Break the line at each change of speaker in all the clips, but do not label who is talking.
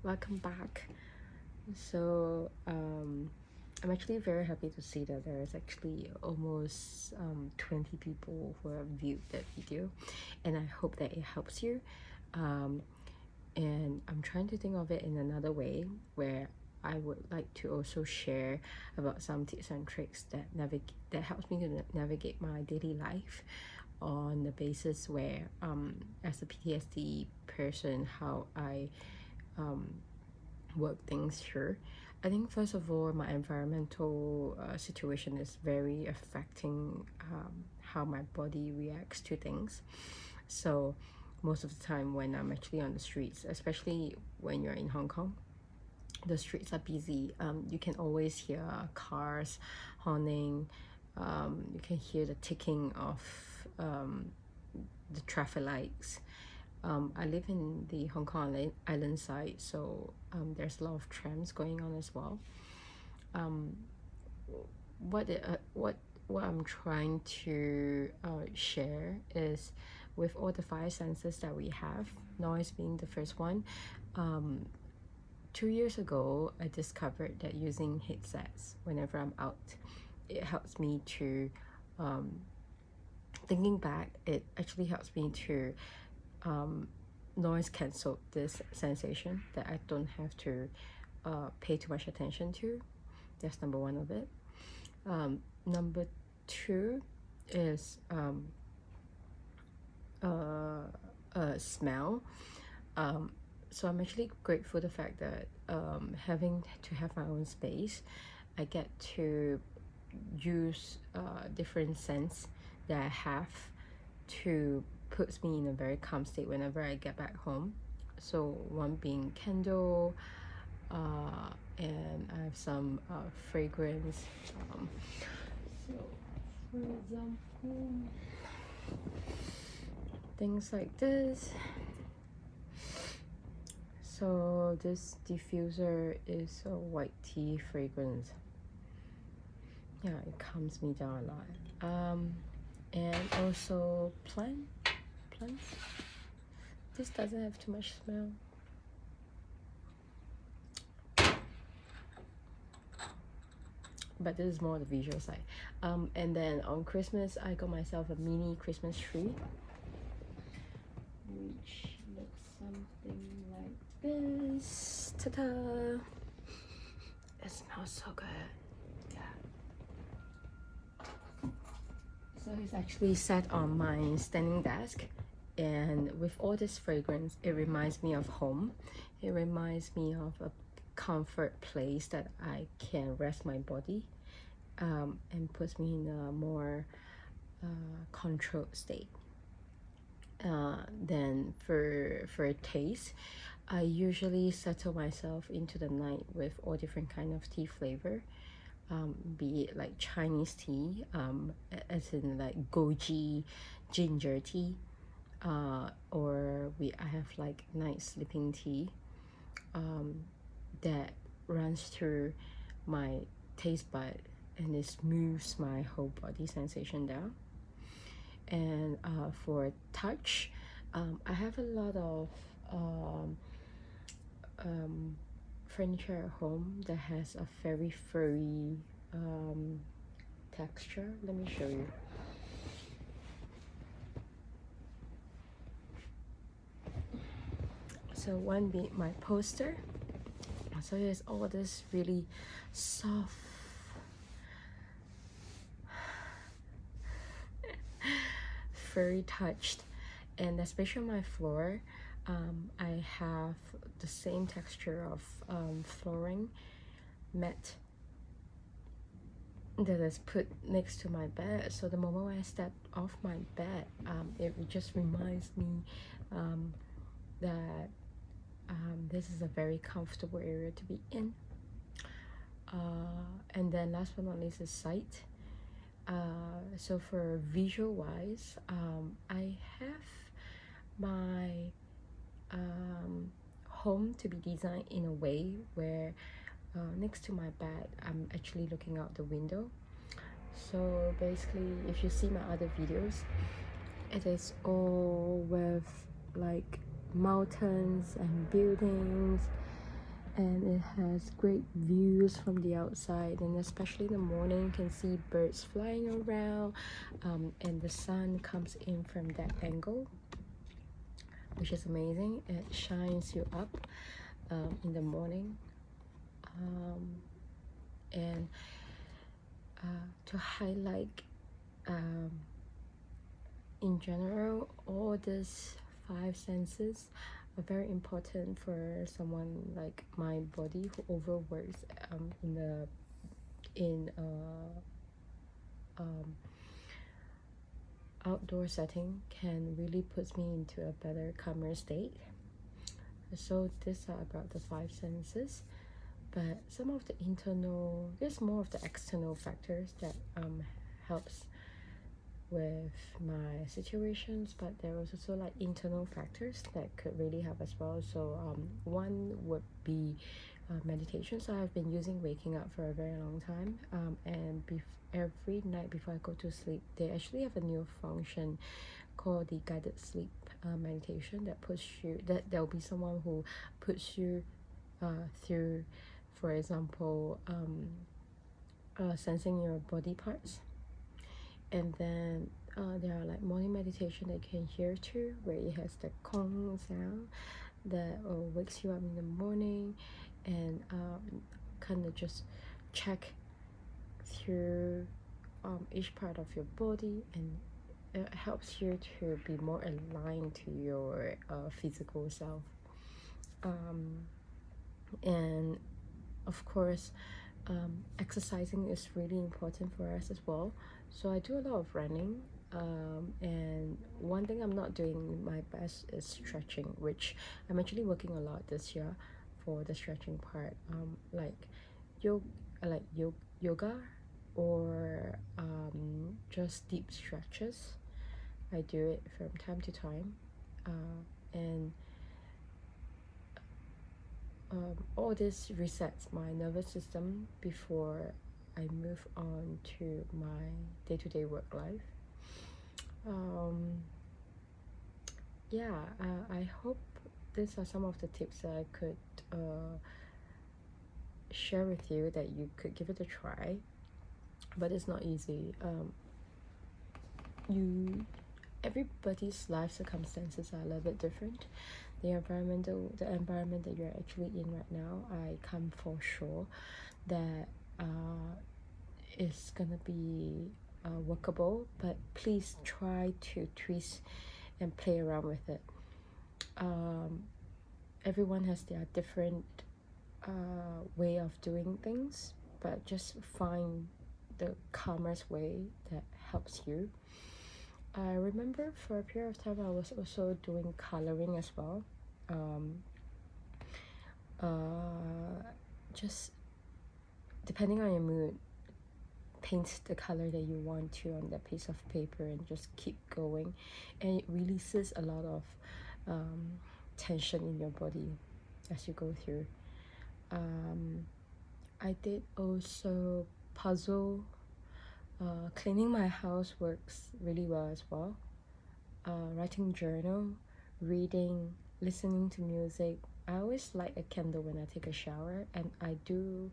welcome back. So I'm actually very happy to see that there is actually almost 20 people who have viewed that video, and I hope that it helps you. And I'm trying to think of it in another way where I would like to also share about some tips and tricks that helps me to navigate my daily life on the basis where as a PTSD person, how I work things through. I think first of all, my environmental situation is very affecting how my body reacts to things. So most of the time when I'm actually on the streets, especially when you're in Hong Kong, the streets are busy. You can always hear cars honking. You can hear the ticking of the traffic lights. I live in the Hong Kong island side, so there's a lot of trams going on as well. What I'm trying to share is, with all the five senses that we have, noise being the first one. 2 years ago, I discovered that using headsets whenever I'm out, it helps me to thinking back, it actually helps me to noise cancel this sensation that I don't have to pay too much attention to. That's number one of it. Number two is smell. So I'm actually grateful for the fact that having to have my own space, I get to use different scents that I have to puts me in a very calm state whenever I get back home. So one being candle, and I have some fragrance. So for example, things like this. So this diffuser is a white tea fragrance. Yeah, it calms me down a lot. And also plants. This doesn't have too much smell. But this is more the visual side. And then on Christmas, I got myself a mini Christmas tree, which looks something like this. Ta-da! It smells so good. So it's actually set on my standing desk, and with all this fragrance, it reminds me of home. It reminds me of a comfort place that I can rest my body, and puts me in a more controlled state. Then for a taste, I usually settle myself into the night with all different kind of tea flavor. Be it like Chinese tea, as in like goji ginger tea, or I have like night sleeping tea that runs through my taste bud, and it smooths my whole body sensation down. And for touch, I have a lot of furniture at home that has a very furry texture. Let me show you. So one being my poster. So there's all this really soft furry touched, and especially on my floor, I have the same texture of flooring mat that is put next to my bed. So the moment when I step off my bed, it just reminds me that this is a very comfortable area to be in. And then last but not least is sight. So for visual wise, I have my home to be designed in a way where next to my bed, I'm actually looking out the window. So basically, if you see my other videos, it is all with like mountains and buildings and it has great views from the outside, and especially in the morning you can see birds flying around, and the sun comes in from that angle, which is amazing. It shines you up in the morning, and to highlight in general, all these five senses are very important for someone like my body who overworks in outdoor setting, can really puts me into a better, calmer state. So these are about the five senses, but some of the internal, there's more of the external factors that helps with my situations, but there was also like internal factors that could really help as well. So one would be meditation. So I've been using waking up for a very long time, and every night before I go to sleep, they actually have a new function called the guided sleep meditation that puts you, that there'll be someone who puts you through, for example, sensing your body parts. And then there are like morning meditation that you can hear too, where it has the gong sound that wakes you up in the morning, and kind of just check through each part of your body, and it helps you to be more aligned to your physical self. And of course, exercising is really important for us as well. So I do a lot of running, and one thing I'm not doing my best is stretching, which I'm actually working a lot this year for the stretching part, like yoga, yoga, or just deep stretches. I do it from time to time, and all this resets my nervous system before I move on to my day-to-day work life. Yeah, I hope these are some of the tips that I could share with you, that you could give it a try, but it's not easy. Everybody's life circumstances are a little bit different. The environment that you're actually in right now, I come for sure that it's gonna be workable, but please try to twist and play around with it. Everyone has their different way of doing things, but just find the calmest way that helps you. I remember for a period of time I was also doing coloring as well. Just depending on your mood, paint the color that you want to on that piece of paper and just keep going, and it releases a lot of tension in your body as you go through. I did also puzzle. Cleaning my house works really well as well. Writing journal, reading, listening to music. I always light a candle when I take a shower, and I do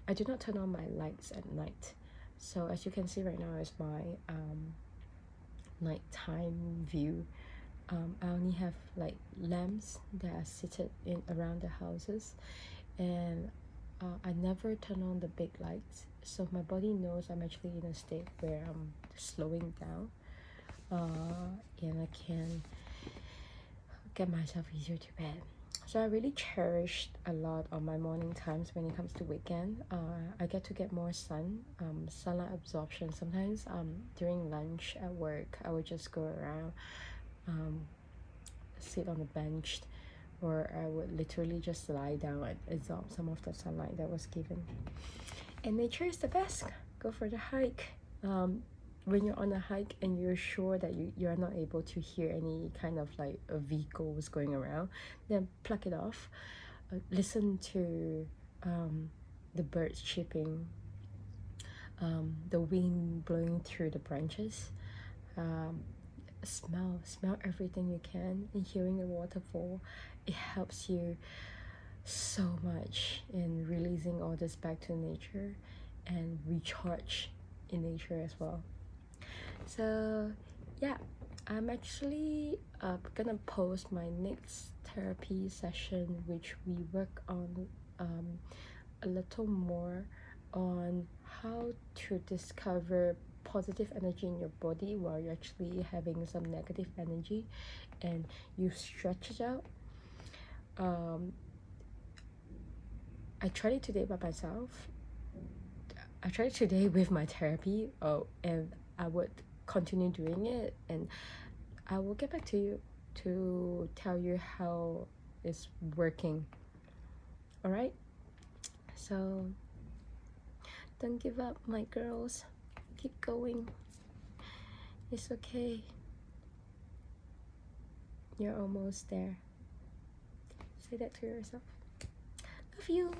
not turn on my lights at night. So as you can see right now is my nighttime view. I only have like lamps that are seated in around the houses, and I never turn on the big lights, so my body knows I'm actually in a state where I'm slowing down, and I can get myself easier to bed. So I really cherished a lot on my morning times when it comes to weekend. I get more sunlight absorption. Sometimes during lunch at work, I would just go around, sit on the bench, or I would literally just lie down and absorb some of the sunlight that was given. And nature is the best. Go for the hike. When you're on a hike and you're sure that you're not able to hear any kind of like vehicles going around, then pluck it off. Listen to the birds chirping, the wind blowing through the branches. Smell everything you can, and hearing the waterfall, it helps you so much in releasing all this back to nature and recharge in nature as well. So yeah, I'm actually gonna post my next therapy session, which we work on a little more on how to discover positive energy in your body while you're actually having some negative energy, and you stretch it out. I tried it today by myself. I tried it today with my therapy. Oh, and I would continue doing it, and I will get back to you to tell you how it's working. All right. So don't give up, my girls. Keep going. It's okay. You're almost there. Say that to yourself. Love you.